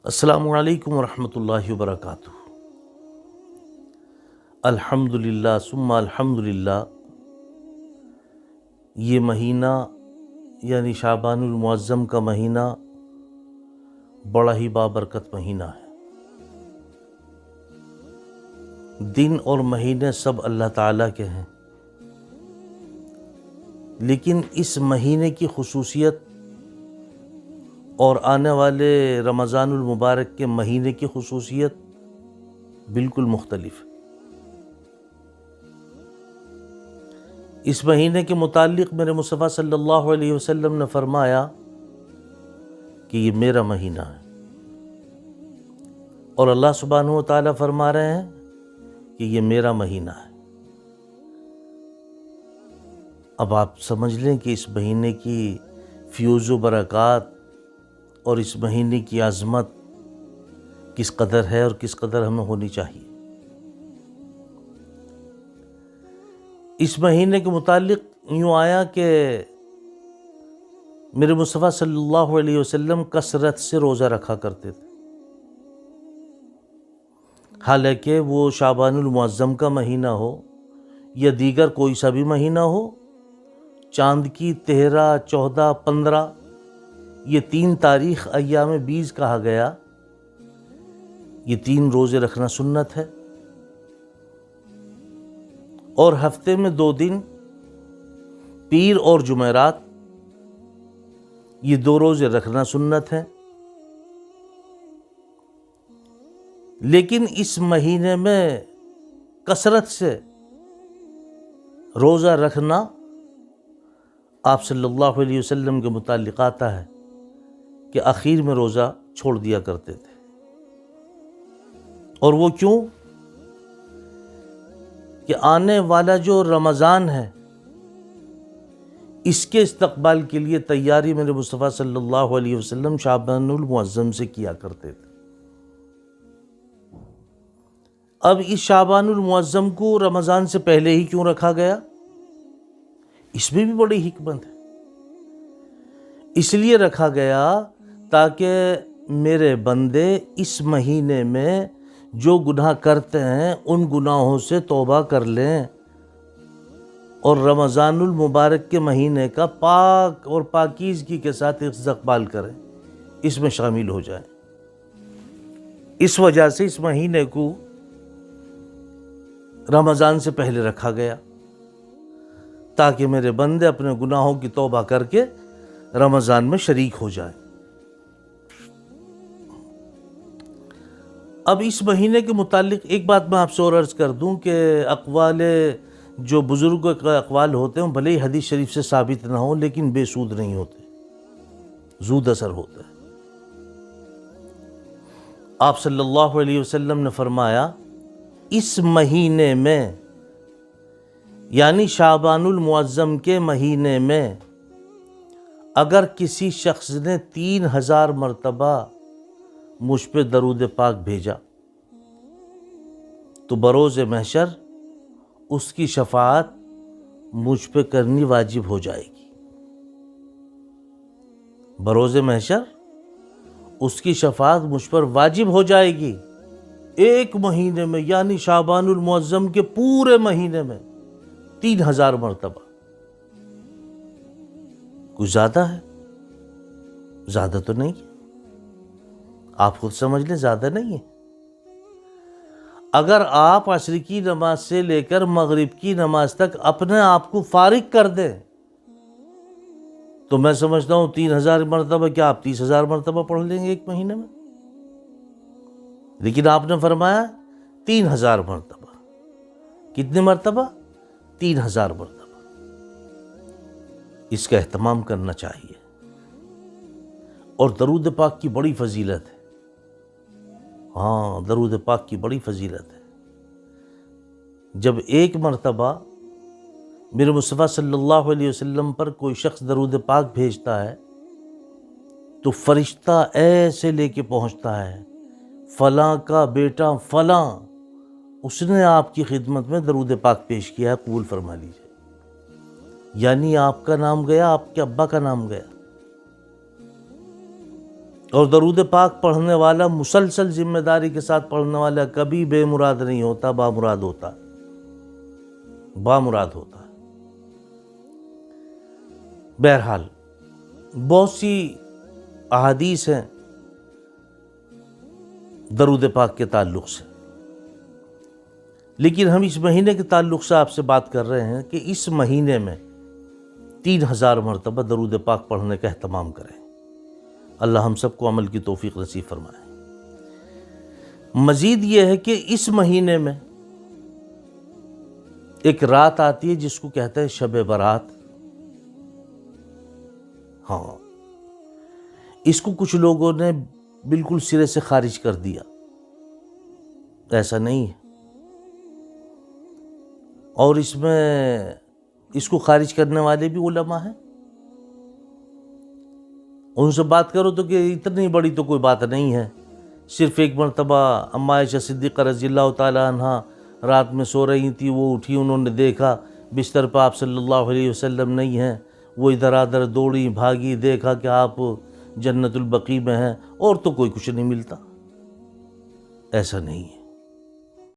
السلام علیکم ورحمۃ اللہ وبرکاتہ۔ الحمدللہ ثم الحمدللہ، یہ مہینہ یعنی شعبان المعظم کا مہینہ بڑا ہی بابرکت مہینہ ہے۔ دن اور مہینے سب اللہ تعالیٰ کے ہیں، لیکن اس مہینے کی خصوصیت اور آنے والے رمضان المبارک کے مہینے کی خصوصیت بالکل مختلف ہے۔ اس مہینے کے متعلق میرے مصطفیٰ صلی اللہ علیہ وسلم نے فرمایا کہ یہ میرا مہینہ ہے، اور اللہ سبحانہ و تعالیٰ فرما رہے ہیں کہ یہ میرا مہینہ ہے۔ اب آپ سمجھ لیں کہ اس مہینے کی فیوز و برکات اور اس مہینے کی عظمت کس قدر ہے اور کس قدر ہمیں ہونی چاہیے۔ اس مہینے کے متعلق یوں آیا کہ میرے مصطفیٰ صلی اللہ علیہ وسلم کثرت سے روزہ رکھا کرتے تھے، حالانکہ وہ شعبان المعظم کا مہینہ ہو یا دیگر کوئی سا بھی مہینہ ہو، چاند کی 13، 14، 15 یہ 3 تاریخ ایام بیز کہا گیا، یہ 3 روزے رکھنا سنت ہے، اور ہفتے میں 2 دن پیر اور جمعرات یہ 2 روزے رکھنا سنت ہے۔ لیکن اس مہینے میں کثرت سے روزہ رکھنا آپ صلی اللہ علیہ وسلم کے متعلق آتا ہے کہ آخر میں روزہ چھوڑ دیا کرتے تھے، اور وہ کیوں؟ کہ آنے والا جو رمضان ہے اس کے استقبال کے لیے تیاری میرے مصطفیٰ صلی اللہ علیہ وسلم شعبان المعظم سے کیا کرتے تھے۔ اب اس شعبان المعظم کو رمضان سے پہلے ہی کیوں رکھا گیا؟ اس میں بھی بڑی حکمت ہے۔ اس لیے رکھا گیا تاکہ میرے بندے اس مہینے میں جو گناہ کرتے ہیں ان گناہوں سے توبہ کر لیں، اور رمضان المبارک کے مہینے کا پاک اور پاکیزگی کے ساتھ استقبال کریں، اس میں شامل ہو جائیں۔ اس وجہ سے اس مہینے کو رمضان سے پہلے رکھا گیا تاکہ میرے بندے اپنے گناہوں کی توبہ کر کے رمضان میں شریک ہو جائیں۔ اب اس مہینے کے متعلق ایک بات میں آپ سے اور عرض کر دوں کہ اقوال جو بزرگوں کے اقوال ہوتے ہیں بھلے ہی حدیث شریف سے ثابت نہ ہوں، لیکن بے سود نہیں ہوتے، زود اثر ہوتا ہے۔ آپ صلی اللہ علیہ وسلم نے فرمایا اس مہینے میں یعنی شعبان المعظم کے مہینے میں اگر کسی شخص نے 3000 مرتبہ مجھ پہ درود پاک بھیجا تو بروز محشر اس کی شفاعت مجھ پہ کرنی واجب ہو جائے گی۔ بروز محشر اس کی شفاعت مجھ پر واجب ہو جائے گی، ایک مہینے میں یعنی شعبان المعظم کے پورے مہینے میں 3000 مرتبہ۔ کچھ زیادہ ہے؟ زیادہ تو نہیں ہے، آپ خود سمجھ لیں، زیادہ نہیں ہے۔ اگر آپ عصر کی نماز سے لے کر مغرب کی نماز تک اپنے آپ کو فارغ کر دیں تو میں سمجھتا ہوں 3000 مرتبہ کیا آپ 30,000 مرتبہ پڑھ لیں گے ایک مہینے میں؟ لیکن آپ نے فرمایا 3000 مرتبہ۔ کتنے مرتبہ؟ 3000 مرتبہ۔ اس کا اہتمام کرنا چاہیے، اور درود پاک کی بڑی فضیلت ہے۔ ہاں، درود پاک کی بڑی فضیلت ہے۔ جب ایک مرتبہ میرے مصطفیٰ صلی اللہ علیہ وسلم پر کوئی شخص درود پاک بھیجتا ہے تو فرشتہ ایسے لے کے پہنچتا ہے، فلاں کا بیٹا فلاں اس نے آپ کی خدمت میں درود پاک پیش کیا ہے، قبول فرما لیجیے۔ یعنی آپ کا نام گیا، آپ کے ابا کا نام گیا، اور درود پاک پڑھنے والا مسلسل ذمہ داری کے ساتھ پڑھنے والا کبھی بے مراد نہیں ہوتا، بامراد ہوتا، بامراد ہوتا ہے۔ بہرحال بہت سی احادیث ہیں درود پاک کے تعلق سے، لیکن ہم اس مہینے کے تعلق سے آپ سے بات کر رہے ہیں کہ اس مہینے میں 3000 مرتبہ درود پاک پڑھنے کا اہتمام کریں۔ اللہ ہم سب کو عمل کی توفیق نصیب فرمائے۔ مزید یہ ہے کہ اس مہینے میں ایک رات آتی ہے جس کو کہتے ہیں شب برات۔ ہاں، اس کو کچھ لوگوں نے بالکل سرے سے خارج کر دیا، ایسا نہیں ہے۔ اور اس کو خارج کرنے والے بھی علماء ہیں، ان سے بات کرو تو کہ اتنی بڑی تو کوئی بات نہیں ہے، صرف ایک مرتبہ اما عائشہ صدیقہ رضی اللہ تعالی عنہ رات میں سو رہی تھی، وہ اٹھی، انہوں نے دیکھا بستر پہ آپ صلی اللہ علیہ وسلم نہیں ہیں، وہ ادھر ادھر دوڑی بھاگی، دیکھا کہ آپ جنت البقیع میں ہیں، اور تو کوئی کچھ نہیں ملتا۔ ایسا نہیں ہے۔